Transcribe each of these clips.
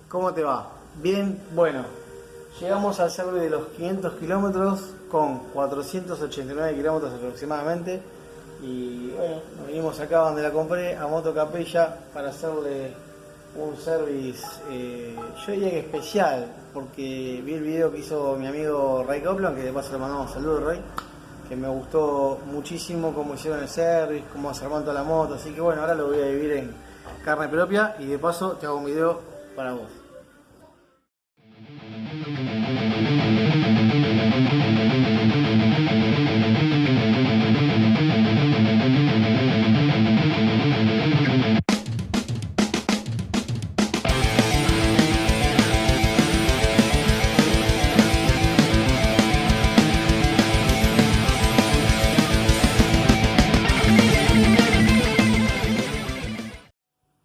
¿Cómo te va? Bien, bueno, llegamos al service de los 500 kilómetros con 489 kilómetros aproximadamente. Y bueno, nos vinimos acá donde la compré, a Moto Capilla, para hacerle un service, yo diría que especial, porque vi el video que hizo mi amigo Ray Copland, que de paso le mandamos saludos, Ray, que me gustó muchísimo cómo hicieron el service, cómo se armó toda la moto, así que bueno, ahora lo voy a vivir en carne propia y de paso te hago un video para vos.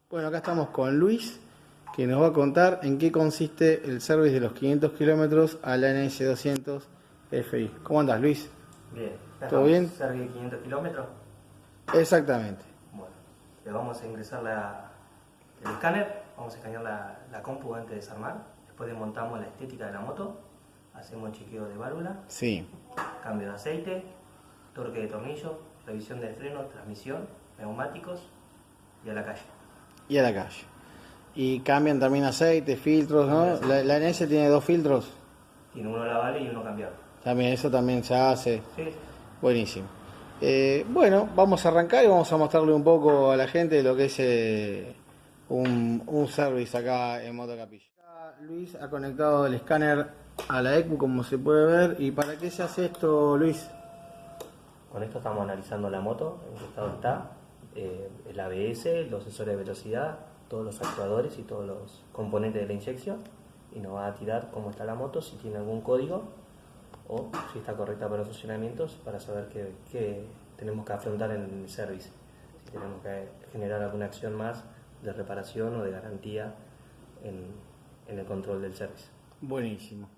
Bueno, acá estamos con Luis, que nos va a contar en qué consiste el service de los 500 kilómetros a la NS200 FI. ¿Cómo andás, Luis? Bien. ¿Todo bien? ¿Service de 500 kilómetros? Exactamente. Bueno, le vamos a ingresar el escáner, vamos a escanear la compu antes de desarmar, después desmontamos la estética de la moto, hacemos chequeo de válvula, Sí. cambio de aceite, torque de tornillo, revisión de freno, transmisión, neumáticos y a la calle. Y a la calle. Y cambian también aceite, filtros, ¿no? La NS tiene 2 filtros. Tiene uno lavable y uno cambiado. También, eso también se hace. Sí. Buenísimo. Bueno, vamos a arrancar y vamos a mostrarle un poco a la gente lo que es un service acá en Moto Capilla. Luis ha conectado el escáner a la ECU, como se puede ver. ¿Y para qué se hace esto, Luis? Con esto estamos analizando la moto, en qué estado está, el ABS, los sensores de velocidad, todos los actuadores y todos los componentes de la inyección, y nos va a tirar cómo está la moto, si tiene algún código o si está correcta para los funcionamientos, para saber qué tenemos que afrontar en el service, si tenemos que generar alguna acción más de reparación o de garantía en el control del service. Buenísimo.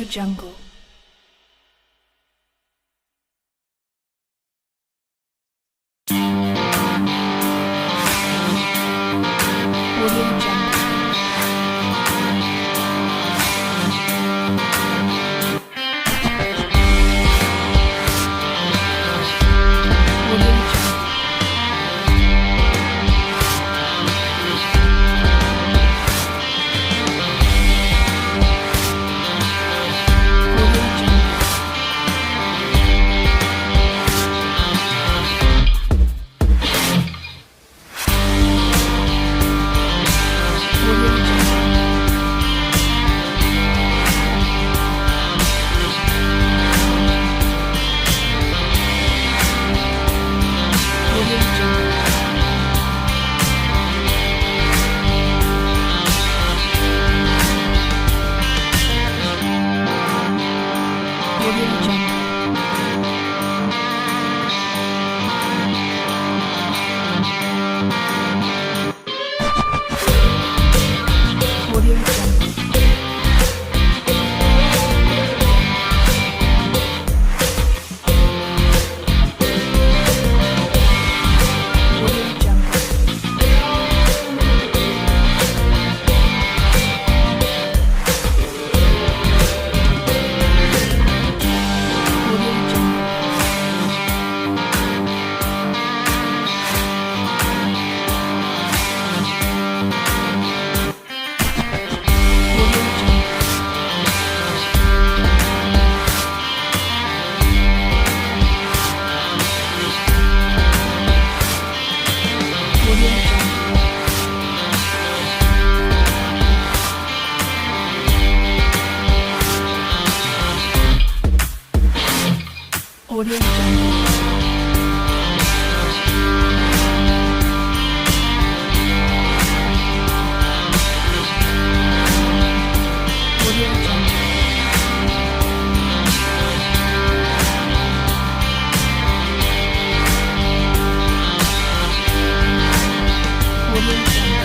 Jungle. Audio Jungle. Audio Jungle. Audio Jungle. Audio Jungle. Audio Jungle. Audio Jungle. Audio Jungle. Audio Jungle. Audio Jungle. Audio Jungle. Audio Jungle. Audio Jungle. Audio Jungle. Audio Jungle.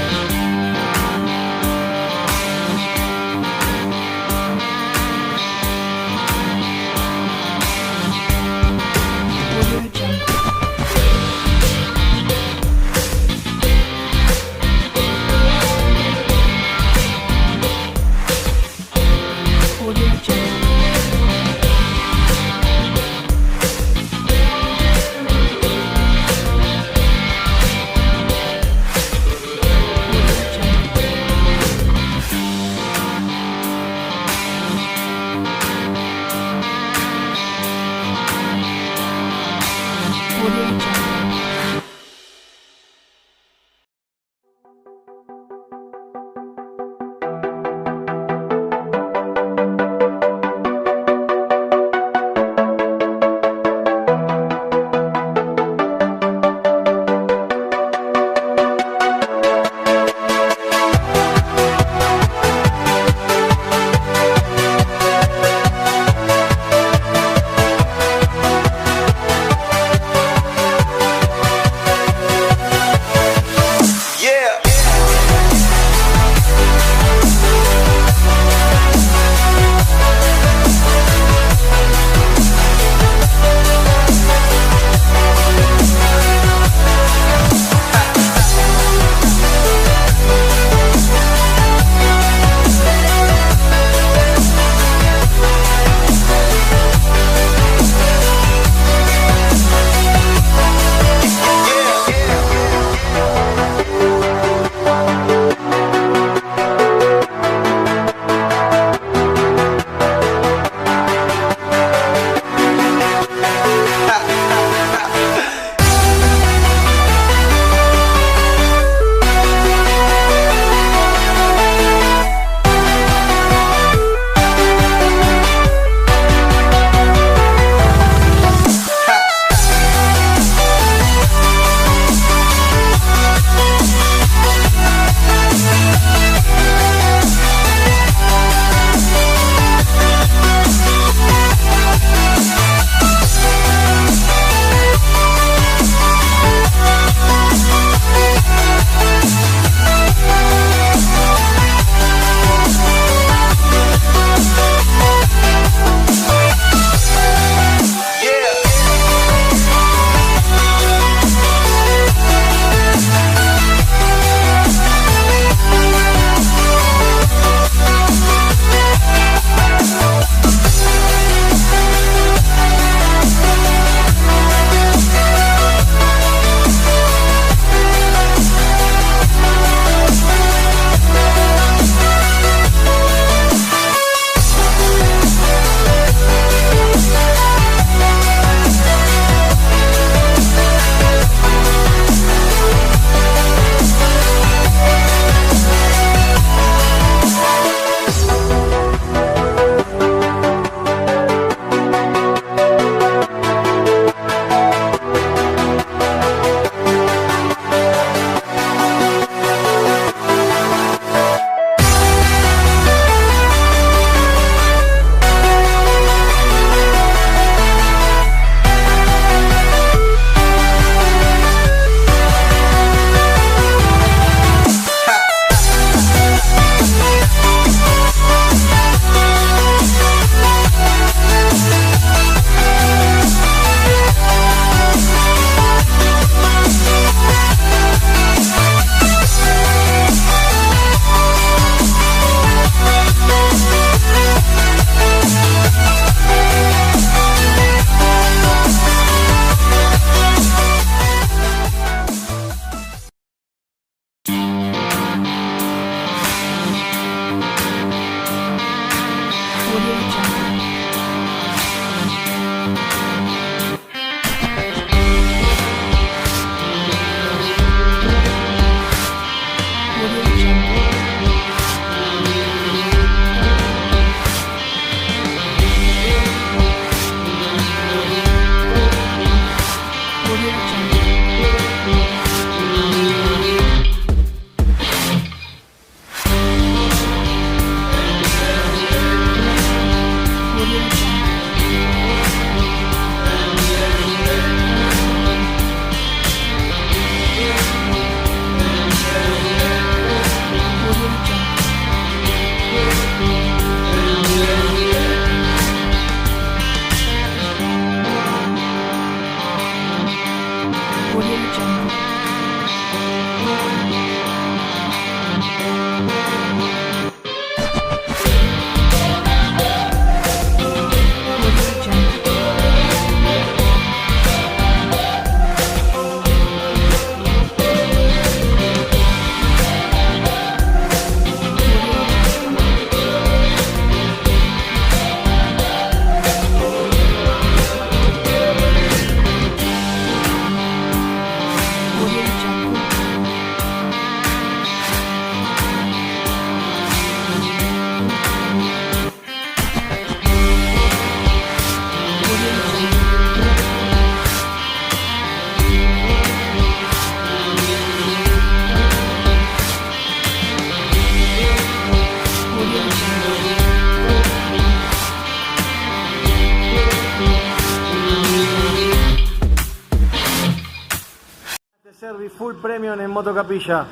premium en moto capilla.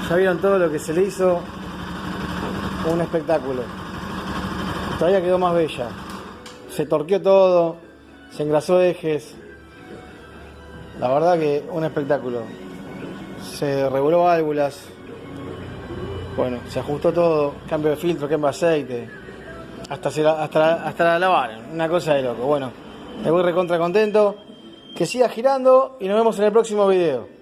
Ya vieron todo lo que se le hizo. Un espectáculo. Todavía quedó más bella. Se torqueó todo, se engrasó ejes. La verdad que un espectáculo. Se reguló válvulas. Bueno, se ajustó todo. Cambio de filtro, cambio de aceite. Hasta la lavaron. Una cosa de loco. Bueno, me voy recontra contento. Que siga girando y nos vemos en el próximo video.